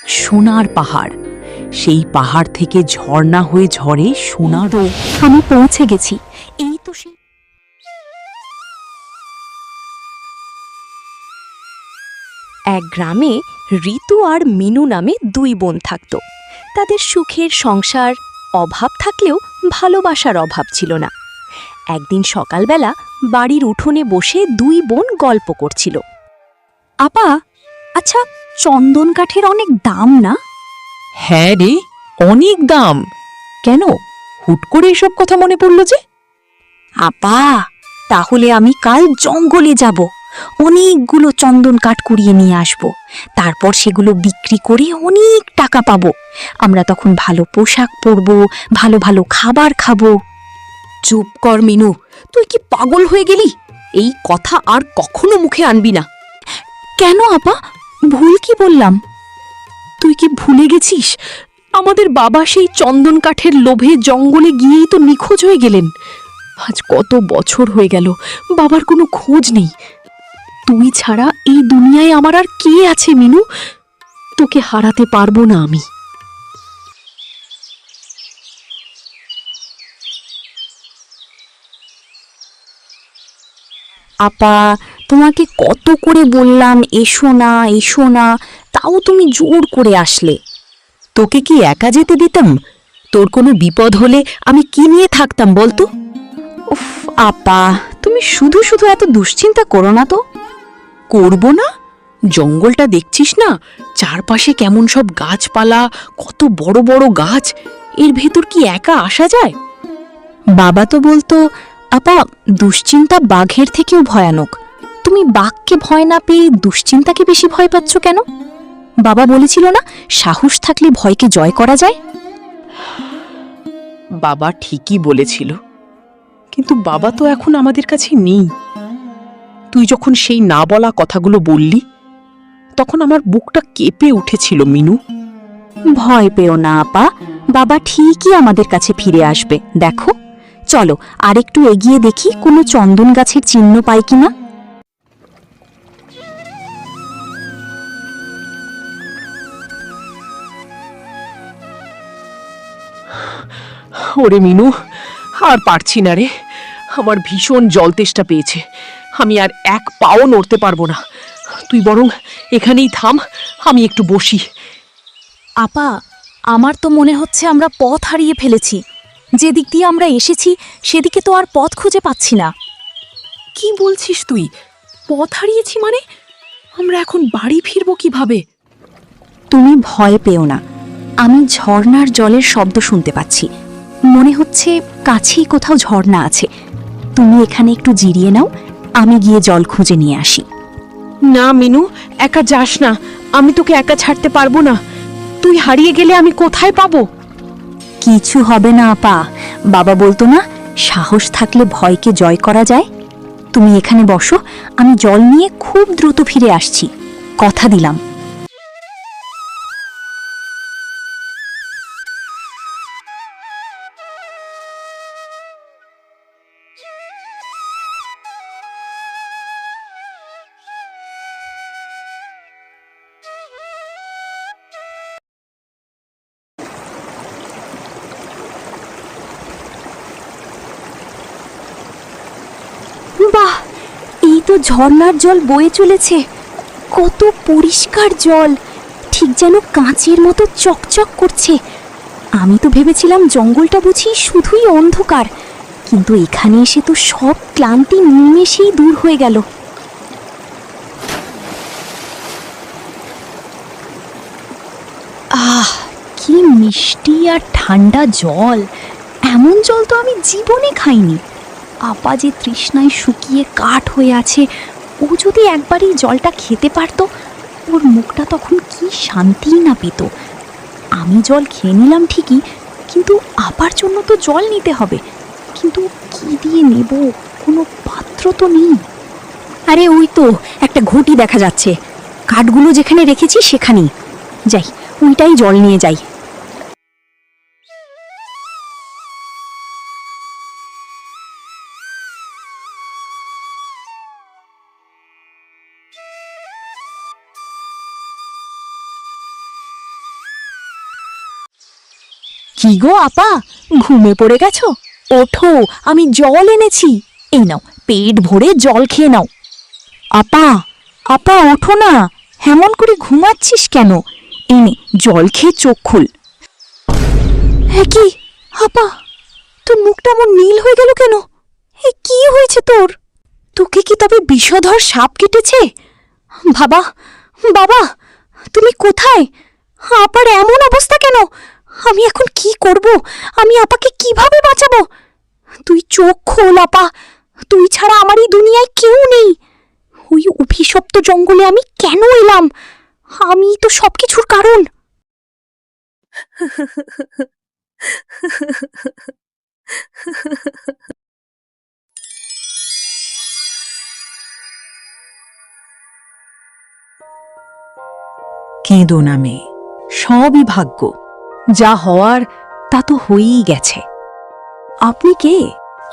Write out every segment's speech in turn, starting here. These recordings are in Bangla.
সোনার পাহাড়। সেই পাহাড় থেকে ঝর্ণা হয়ে ঝরে সোনার। তো আমি পৌঁছে গেছি। এই তো সেই এক গ্রামে ঋতু আর মিনু নামে দুই বোন থাকত। তাদের সুখের সংসার, অভাব থাকলেও ভালোবাসার অভাব ছিল না। একদিন সকালবেলা বাড়ির উঠোনে বসে দুই বোন গল্প করছিল। আপা, আচ্ছা, চন্দন কাঠের অনেক দাম না? হ্যাঁ রে, অনেক দাম। কেন, হুট করে এসব কথা মনে পড়লো যে? আপা, তাহলে আমি কাল জঙ্গলে যাব, অনেকগুলো চন্দন কাঠ কুড়িয়ে নিয়ে আসব। তারপর সেগুলো বিক্রি করে অনেক টাকা পাবো। আমরা তখন ভালো পোশাক পরব, ভালো ভালো খাবার খাবো। চুপ কর মিনু, তুই কি পাগল হয়ে গেলি? এই কথা আর কখনো মুখে আনবি না। কেন আপা, ভুল কি বললাম? তুই কি ভুলে গেছিস আমাদের বাবা সেই চন্দন কাঠের লোভে জঙ্গলে গিয়েই তো নিখোঁজ হয়ে গেলেন। আজ কত বছর হয়ে গেল, বাবার কোনো খোঁজ নেই। তুই ছাড়া এই দুনিয়ায় আমার আর কে আছে মিনু? তোকে হারাতে পারবো না আমি। আপা, তোমাকে কত করে বললাম এসো না এসো না, তাও তুমি জোর করে আসলে। তোকে কি একা যেতে দিতাম? তোর কোনো বিপদ হলে আমি কি নিয়ে থাকতাম বলতো? উফ আপা, তুমি শুধু শুধু এত দুশ্চিন্তা করো না তো। করব না? জঙ্গলটা দেখছিস না, চারপাশে কেমন সব গাছপালা, কত বড় বড় গাছ। এর ভেতর কি একা আসা যায়? বাবা তো বলতো, আপা, দুশ্চিন্তা বাঘের থেকেও ভয়ানক। তুমি বাঘকে ভয় না পেয়ে দুশ্চিন্তাকে বেশি ভয় পাচ্ছ কেন? বাবা বলেছিল না, সাহস থাকলে ভয়কে জয় করা যায়। বাবা ঠিকই বলেছিল, কিন্তু বাবা তো এখন আমাদের কাছে নেই। তুই যখন সেই না বলা কথাগুলো বললি, তখন আমার বুকটা কেঁপে উঠেছিল মিনু। ভয় পেও না আপা, বাবা ঠিকই আমাদের কাছে ফিরে আসবে। দেখো, চলো আরেকটু এগিয়ে দেখি কোনো চন্দন গাছের চিহ্ন পাই কিনা। ওরে মিনু, আর পারছি না রে, আমার ভীষণ জল তেষ্টা পেয়েছে। আমি আর এক পাও নড়তে পারবো না। তুই বরং এখানেই থাম, আমি একটু বসি। আপা, আমার তো মনে হচ্ছে আমরা পথ হারিয়ে ফেলেছি। যেদিক দিয়ে আমরা এসেছি সেদিকে তো আর পথ খুঁজে পাচ্ছি না। কি বলছিস তুই? পথ হারিয়েছি মানে? আমরা এখন বাড়ি ফিরবো কিভাবে? তুমি ভয় পেও না, আমি ঝর্ণার জলের শব্দ শুনতে পাচ্ছি। মনে হচ্ছে কাছেই কোথাও ঝর্ণা আছে। তুমি এখানে একটু জিরিয়ে নাও, আমি গিয়ে জল খুঁজে নিয়ে আসি। না মিনু, একা যাস না, আমি তোকে একা ছাড়তে পারবো না। তুই হারিয়ে গেলে আমি কোথায় পাবো? কিছু হবে না আপা, বাবা বলতো না, সাহস থাকলে ভয়কে জয় করা যায়। তুমি এখানে বসো, আমি জল নিয়ে খুব দ্রুত ফিরে আসছি, কথা দিলাম। বাহ, এই তো ঝর্ণার জল বয়ে চলেছে। কত পরিষ্কার জল, ঠিক যেন কাঁচের মতো চকচক করছে। আমি তো ভেবেছিলাম জঙ্গলটা বুঝি শুধুই অন্ধকার, কিন্তু এখানে এসে তো সব ক্লান্তি নিমেষেই দূর হয়ে গেল। আহ, কি মিষ্টি আর ঠান্ডা জল! এমন জল তো আমি জীবনে খাইনি। আপা যে তৃষ্ণায় শুকিয়ে কাঠ হয়ে আছে, ও যদি একবার এই জলটা খেতে পারতো, ওর মুখটা তখন কি শান্তিই না পেত। আমি জল খেয়ে নিলাম ঠিকই, কিন্তু আপার জন্য তো জল নিতে হবে। কিন্তু কি দিয়ে নেব, কোনো পাত্র তো নেই। আরে ওই তো একটা ঘটি দেখা যাচ্ছে, কাঠগুলো যেখানে রেখেছি সেখানেই। যাই, ওইটাই জল নিয়ে যাই। কি গো আপা, ঘুমে পড়ে গেছো? ওঠো, আমি জল এনেছি। এই নাও, পেট ভরে জল খেয়ে নাও। আপা, আপা ওঠো না, হেমন করে ঘুমাচ্ছিস কেন? এনে জল খেয়ে চোখ খুল। হ্যাঁ কি আপা, তোর মুখটা এমন নীল হয়ে গেল কেন? এ কি হয়েছে তোর? তোকে কি তবে বিষধর সাপ কেটেছে? বাবা, বাবা, তুমি কোথায়? আপার এমন অবস্থা কেন? আমি এখন কি করব? আমি আপাকে কিভাবে বাঁচাবো? তুই চোখ খোল আপা, তুই ছাড়া আমার এই দুনিয়ায় কেউ নেই। ওই অভিশপ্ত জঙ্গলে আমি কেন এলাম? আমি তো সবকিছুর কারণ। কেঁদো না মেয়ে, সবই ভাগ্য। যা হওয়ার তা তো হয়েই গেছে। আপনি কে?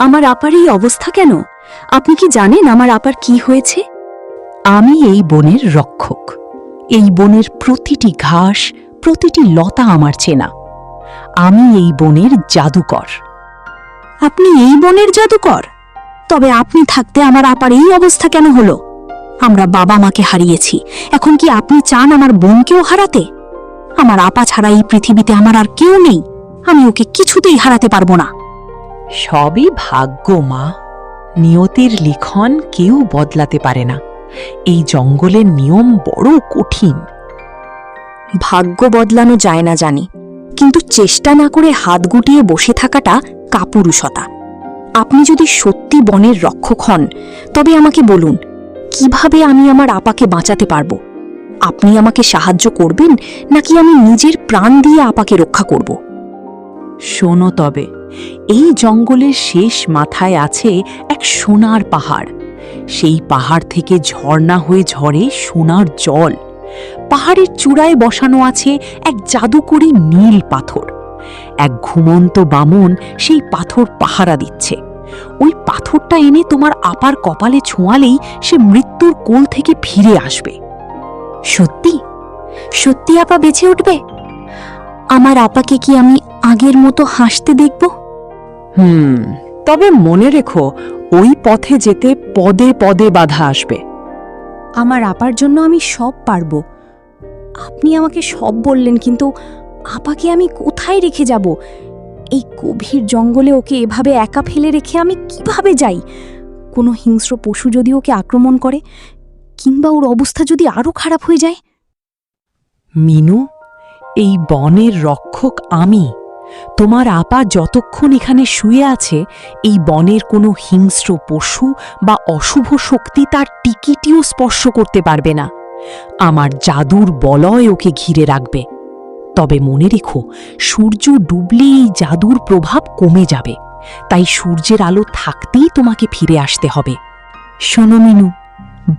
আমার আপার এই অবস্থা কেন? আপনি কি জানেন আমার আপার কি হয়েছে? আমি এই বনের রক্ষক। এই বনের প্রতিটি ঘাস, প্রতিটি লতা আমার চেনা। আমি এই বনের জাদুকর। আপনি এই বনের জাদুকর? তবে আপনি থাকতে আমার আপার এই অবস্থা কেন হলো? আমরা বাবা মাকে হারিয়েছি, এখন কি আপনি চান আমার বোনকেও হারাতে? আমার আপা ছাড়া এই পৃথিবীতে আমার আর কেউ নেই। আমি ওকে কিছুতেই হারাতে পারবো না। সবই ভাগ্য মা। নিয়তির লিখন কেউ বদলাতে পারে না। এই জঙ্গলের নিয়ম বড় কঠিন। ভাগ্য বদলানো যায় না জানি, কিন্তু চেষ্টা না করে হাত গুটিয়ে বসে থাকাটা কাপুরুষতা। আপনি যদি সত্যি বনের রক্ষক হন, তবে আমাকে বলুন কিভাবে আমি আমার আপাকে বাঁচাতে পারবো। আপনি আমাকে সাহায্য করবেন নাকি আমি নিজের প্রাণ দিয়ে আপাকে রক্ষা করব? শোনো তবে, এই জঙ্গলের শেষ মাথায় আছে এক সোনার পাহাড়। সেই পাহাড় থেকে ঝর্ণা হয়ে ঝরে সোনার জল। পাহাড়ের চূড়ায় বসানো আছে এক জাদুকরী নীল পাথর। এক ঘুমন্ত বামন সেই পাথর পাহারা দিচ্ছে। ওই পাথরটা এনে তোমার আপার কপালে ছোঁয়ালেই সে মৃত্যুর কোল থেকে ফিরে আসবে। সত্যি সত্যি আপা বেঁচে উঠবে? আমার আপাকে কি আমি আগের মতো হাসতে দেখব? তবে মনে রেখো, ওই পথে যেতে পদে পদে বাধা আসবে। আমার আপার জন্য আমি সব পারব। আপনি আমাকে সব বললেন, কিন্তু আপাকে আমি কোথায় রেখে যাব? এই গভীর জঙ্গলে ওকে এভাবে একা ফেলে রেখে আমি কিভাবে যাই? কোনো হিংস্র পশু যদি ওকে আক্রমণ করে, কিংবা ওর অবস্থা যদি আরো খারাপ হয়ে যায়? মিনু, এই বনের রক্ষক আমি। তোমার আপা যতক্ষণ এখানে শুয়ে আছে, এই বনের কোনো হিংস্র পশু বা অশুভ শক্তি তার টিকিটিও স্পর্শ করতে পারবে না। আমার জাদুর বলয় ওকে ঘিরে রাখবে। তবে মনে রেখো, সূর্য ডুবলে এই জাদুর প্রভাব কমে যাবে। তাই সূর্যের আলো থাকতেই তোমাকে ফিরে আসতে হবে। শোনো মিনু,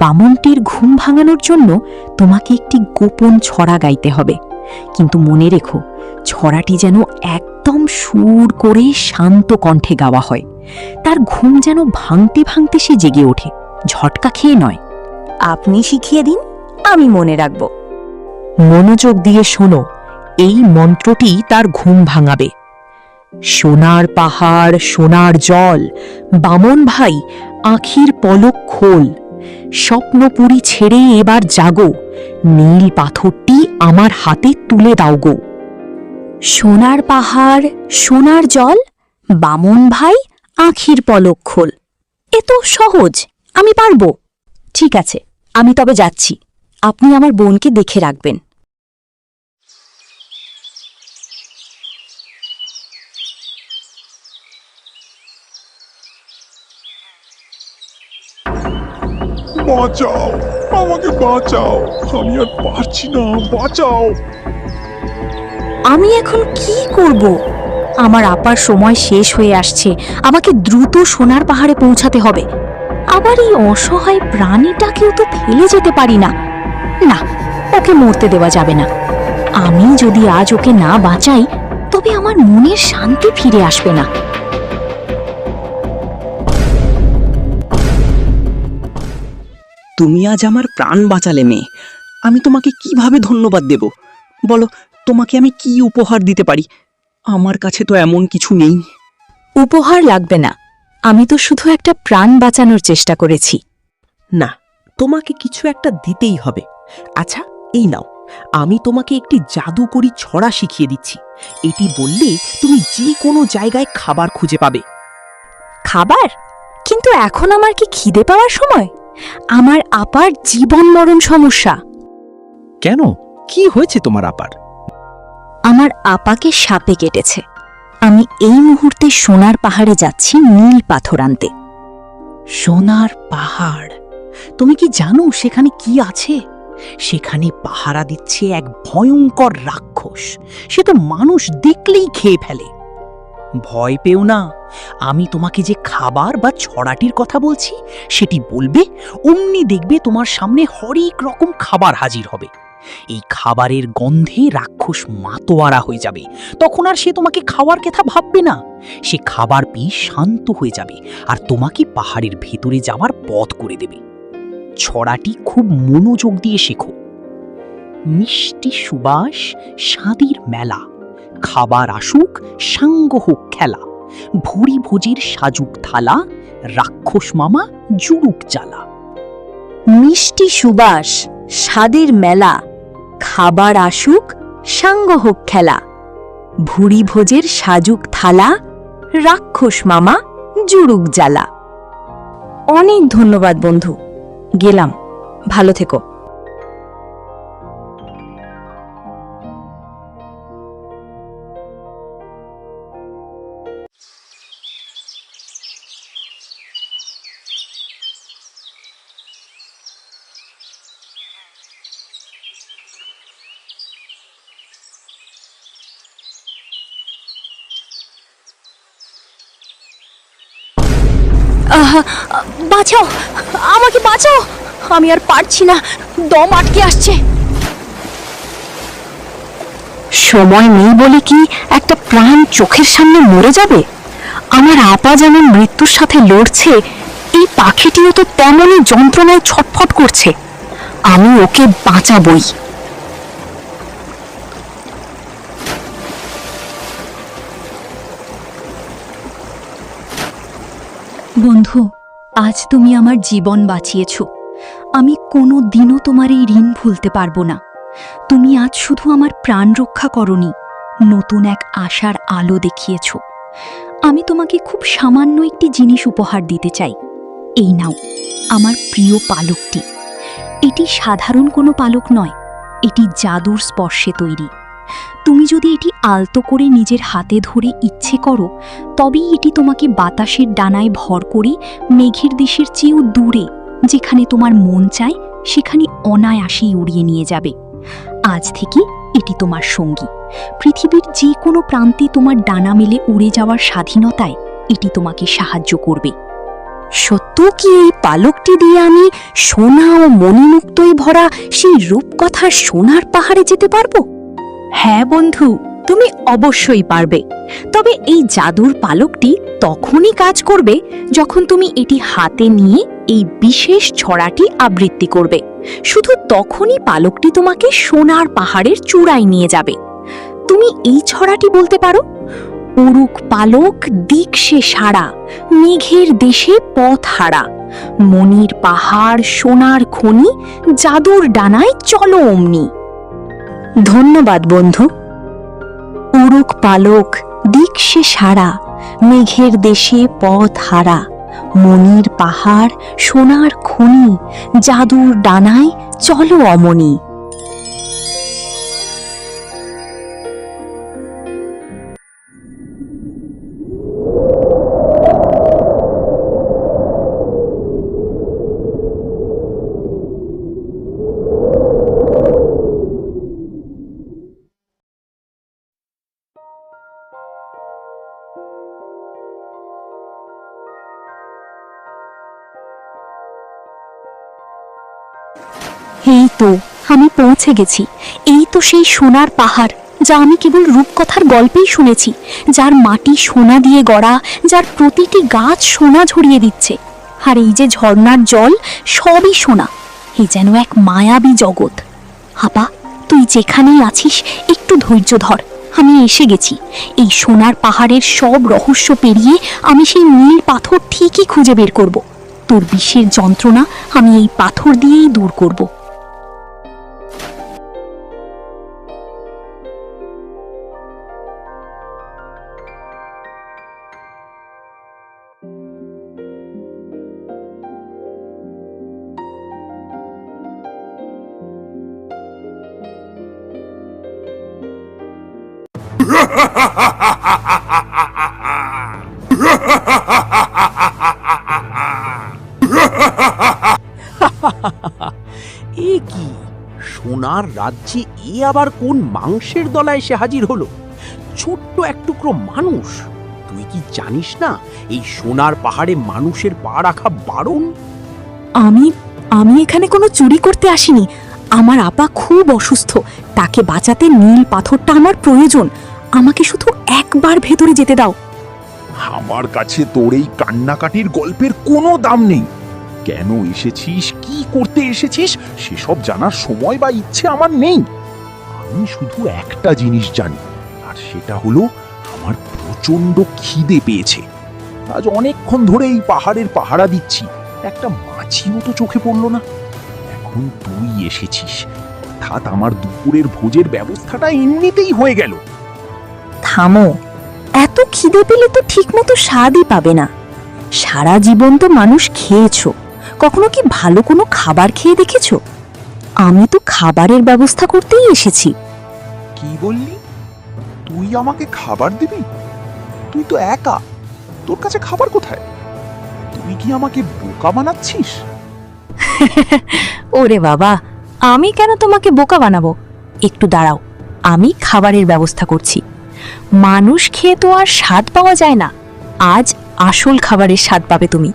বামনটির ঘুম ভাঙানোর জন্য তোমাকে একটি গোপন ছড়া গাইতে হবে। কিন্তু মনে রেখো, ছড়াটি যেন একদম সুর করে শান্ত কণ্ঠে গাওয়া হয়। তার ঘুম যেন ভাঙতে ভাঙতে সে জেগে ওঠে, ঝটকা খেয়ে নয়। আপনি শিখিয়ে দিন, আমি মনে রাখব। মনোযোগ দিয়ে শোনো, এই মন্ত্রটি তার ঘুম ভাঙাবে। সোনার পাহাড়, সোনার জল, বামন ভাই আঁখির পলক খোল। স্বপ্নপুরী ছেড়ে এবার জাগো, নীল পাথরটি আমার হাতে তুলে দাও গো। সোনার পাহাড়, সোনার জল, বামন ভাই আঁখির পলক খোল। এ তো সহজ, আমি পারব। ঠিক আছে, আমি তবে যাচ্ছি। আপনি আমার বোনকে দেখে রাখবেন। বাঁচাও, আমাকে বাঁচাও, আমি আর পারছি না, বাঁচাও। আমি এখন কি করব? আমার আপার সময় শেষ হয়ে আসছে, আমাকে দ্রুত সোনার পাহাড়ে পৌঁছাতে হবে। আবার এই অসহায় প্রাণীটাকেও তো ফেলে যেতে পারি না। না, ওকে মরতে দেওয়া যাবে না। আমি যদি আজ ওকে না বাঁচাই, তবে আমার মনের শান্তি ফিরে আসবে না। তুমি আজ আমার প্রাণ বাঁচালে মেয়ে। আমি তোমাকে কিভাবে ধন্যবাদ দেব? বলো, তোমাকে আমি কি উপহার দিতে পারি? আমার কাছে তো এমন কিছু নেই। উপহার লাগবে না, আমি তো শুধু একটা প্রাণ বাঁচানোর চেষ্টা করেছি। না, তোমাকে কিছু একটা দিতেই হবে। আচ্ছা, এই নাও, আমি তোমাকে একটি জাদুকরি ছড়া শিখিয়ে দিচ্ছি। এটি বললে তুমি যে কোনো জায়গায় খাবার খুঁজে পাবে। খাবার? কিন্তু এখন আমার কি খিদে পাওয়ার সময়? আমার আপার জীবন মরণ সমস্যা। কেন, কি হয়েছে তোমার আপার? আমার আপাকে সাপে কেটেছে। আমি এই মুহূর্তে সোনার পাহাড়ে যাচ্ছি নীল পাথর আনতে। সোনার পাহাড়? তুমি কি জানো সেখানে কি আছে? সেখানে পাহারা দিচ্ছে এক ভয়ঙ্কর রাক্ষস। সে তো মানুষ দেখলেই খেয়ে ফেলে। ভয় পেও না, আমি তোমাকে যে খাবার বা ছড়াটির কথা বলছি সেটি বলবে, অমনি দেখবে তোমার সামনে হরেক রকম খাবার হাজির হবে। এই খাবারের গন্ধে রাক্ষস মাতোয়ারা হয়ে যাবে। তখন আর সে তোমাকে খাওয়ার কথা ভাববে না। সে খাবার পেয়ে শান্ত হয়ে যাবে আর তোমাকে পাহাড়ের ভেতরে যাওয়ার পথ করে দেবে। ছড়াটি খুব মনোযোগ দিয়ে শেখো। মিষ্টি সুবাস স্বাদের মেলা, খাবার আসুক সাঙ্গ হোক খেলা, ভুরি ভোজের সাজুক থালা, রাক্ষস মামা জুড়ুক জ্বালা। মিষ্টি সুবাস, স্বাদের মেলা, খাবার আসুক সাঙ্গ হোক খেলা, ভুরি ভোজের সাজুক থালা, রাক্ষস মামা জুড়ুক জ্বালা। অনেক ধন্যবাদ বন্ধু, গেলাম, ভালো থেকো। বাঁচাও, আমাকে বাঁচাও, আমি আর পারছি না, দম আটকে আসছে। সময় নেই বলে কি একটা প্রাণ চোখের সামনে মরে যাবে? আমার আপা যেমন মৃত্যুর সাথে লড়ছে, এই পাখিটিও তো তেমনই যন্ত্রণায় ছটফট করছে। আমি ওকে বাঁচাবই। বন্ধু, আজ তুমি আমার জীবন বাঁচিয়েছ। আমি কোনো দিনও তোমার এই ঋণ ভুলতে পারবো না। তুমি আজ শুধু আমার প্রাণ রক্ষা করনি, নতুন এক আশার আলো দেখিয়েছ। আমি তোমাকে খুব সামান্য একটি জিনিস উপহার দিতে চাই। এই নাও, আমার প্রিয় পালকটি। এটি সাধারণ কোনো পালক নয়, এটি জাদুর স্পর্শে তৈরি। তুমি যদি এটি আলতো করে নিজের হাতে ধরে ইচ্ছে করো, তবেই এটি তোমাকে বাতাসের ডানায় ভর করে মেঘের দেশের চেয়েও দূরে, যেখানে তোমার মন চায় সেখানে অনায়াসেই উড়িয়ে নিয়ে যাবে। আজ থেকে এটি তোমার সঙ্গী। পৃথিবীর যে কোনো প্রান্তে তোমার ডানা মেলে উড়ে যাওয়ার স্বাধীনতায় এটি তোমাকে সাহায্য করবে। সত্য কি এই পালকটি দিয়ে আমি সোনা ও মণিমুক্তই ভরা সেই রূপকথার সোনার পাহাড়ে যেতে পারবো? হ্যাঁ বন্ধু, তুমি অবশ্যই পারবে। তবে এই জাদুর পালকটি তখনই কাজ করবে যখন তুমি এটি হাতে নিয়ে এই বিশেষ ছড়াটি আবৃত্তি করবে। শুধু তখনই পালকটি তোমাকে সোনার পাহাড়ের চূড়ায় নিয়ে যাবে। তুমি এই ছড়াটি বলতে পারো, উড়ুক পালক দিক সে সারা, মেঘের দেশে পথ হারা, মনির পাহাড় সোনার খনি, জাদুর ডানায় চলো অমনি। ধন্যবাদ বন্ধু। উড়ুক পালক দিক সে সারা, মেঘের দেশে পথ হারা, মনির পাহাড় সোনার খনি, জাদুর ডানায় চলো অমনি। এই তো আমি পৌঁছে গেছি। এই তো সেই সোনার পাহাড়, যা আমি কেবল রূপকথার গল্পেই শুনেছি, যার মাটি সোনা দিয়ে গড়া, যার প্রতিটি গাছ সোনা ঝরিয়ে দিচ্ছে। আর এই যে ঝর্ণার জল, সবই সোনা। এই যেন এক মায়াবী জগৎ। আপা, তুই যেখানেই আছিস একটু ধৈর্য ধর, আমি এসে গেছি। এই সোনার পাহাড়ের সব রহস্য পেরিয়ে আমি সেই নীল পাথর ঠিকই খুঁজে বের করব। তোর বিষের যন্ত্রণা আমি এই পাথর দিয়েই দূর করব। এ কি সোনার রাজ্যে এ আবার কোন মাংসের দলায় এসে হাজির হলো? ছোট্ট এক টুকরো মানুষ। তুই কি জানিস না এই সোনার পাহাড়ে মানুষের পা রাখা বারণ? আমি এখানে কোনো চুরি করতে আসিনি। আমার আপা খুব অসুস্থ, তাকে বাঁচাতে নীল পাথরটা আমার প্রয়োজন। আমাকে শুধু একবার ভেতরে যেতে দাও। আমার কাছে তোর এই কান্নাকাটির গল্পের কোনো দাম নেই। কেন এসেছিস, কি করতে এসেছিস, সেসব জানার সময় বা ইচ্ছে আমার নেই। আমি শুধু একটা জিনিস জানি, আর সেটা হলো আমার প্রচন্ড খিদে পেয়েছে। আজ অনেকক্ষণ ধরে এই পাহাড়ের পাহারা দিচ্ছি, একটা মাছিও তো চোখে পড়লো না। এখন তুই এসেছিস, অর্থাৎ আমার দুপুরের ভোজের ব্যবস্থাটা এমনিতেই হয়ে গেল। থামো, এত খিদে পেলে তো ঠিকমতো স্বাদই পাবে না। সারা জীবন তো মানুষ খেয়েছো, কখনো কি ভালো কোনো খাবার খেয়ে দেখেছো? আমি তো খাবারের ব্যবস্থা করতেই এসেছি। কি বললি? তুই আমাকে খাবার দিবি? তুই তো একা, তোর কাছে খাবার কোথায়? তুই কি আমাকে বোকা বানাচ্ছিস? ওরে বাবা, আমি কেন তোমাকে বোকা বানাবো? একটু দাঁড়াও, আমি খাবারের ব্যবস্থা করছি। মানুষ খেয়ে তো আর স্বাদ পাওয়া যায় না। আজ আসল খাবারের স্বাদ পাবে তুমি।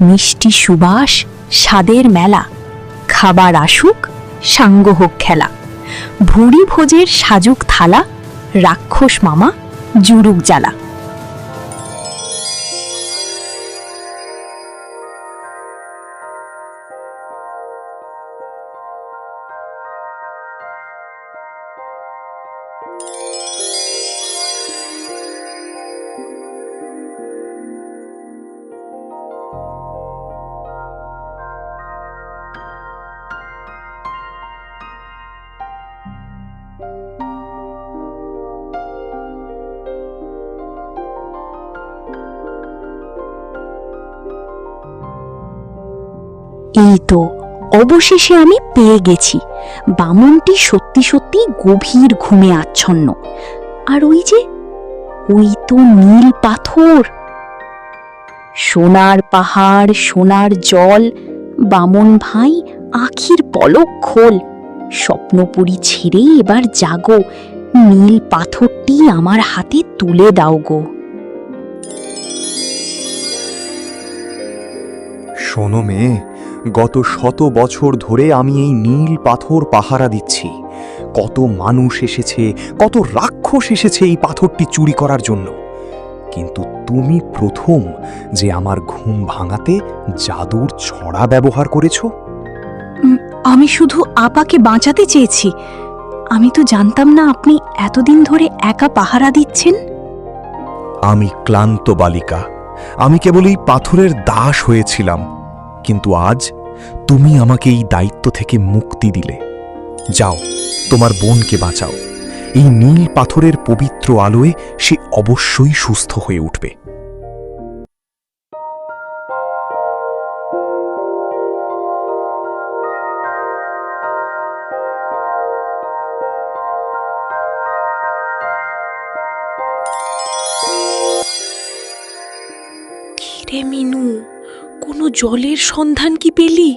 মিষ্টি সুবাস, স্বাদের মেলা, খাবার আসুক, সাঙ্গ হোক খেলা। ভুঁড়ি ভোজের সাজুক থালা, রাক্ষস মামা জুরুক জ্বালা। এই তো অবশেষে আমি পেয়ে গেছি। বামনটি সত্যি সত্যি গভীর ঘুমে আচ্ছন্ন। আর ওই তো নীল পাথর। সোনার পাহাড়, সোনার জল, বামন ভাই আখির পলক খোল। স্বপ্নপুরী ছেড়ে এবার জাগো, নীল পাথরটি আমার হাতে তুলে দাও গো। শোনো মেয়ে, গত 100 বছর ধরে আমি এই নীল পাথর পাহারা দিচ্ছি। কত মানুষ এসেছে, কত রাক্ষস এসেছে এই পাথরটি চুরি করার জন্য, কিন্তু তুমি প্রথম যে আমার ঘুম ভাঙাতে জাদুর ছড়া ব্যবহার করেছো। আমি শুধু আপাকে বাঁচাতে চেয়েছি। আমি তো জানতাম না আপনি এতদিন ধরে একা পাহারা দিচ্ছেন। আমি ক্লান্ত বালিকা, আমি কেবল এই পাথরের দাস হয়েছিলাম, কিন্তু আজ তুমি আমাকে এই দায়িত্ব থেকে মুক্তি দিলে। যাও, তোমার বোনকে বাঁচাও। এই নীল পাথরের পবিত্র আলোয় সে অবশ্যই সুস্থ হয়ে উঠবে। কিরে মিনু, কোনো জলের সন্ধান কি পেলি?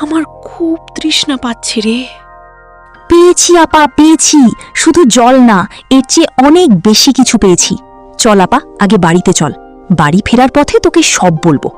আমার খুব তৃষ্ণা পাচ্ছে রে। পেয়েছি আপা, পেয়েছি। শুধু জল না, এর চেয়ে অনেক বেশি কিছু পেয়েছি। চল আপা, আগে বাড়িতে চল। বাড়ি ফেরার পথে তোকে সব বলবো।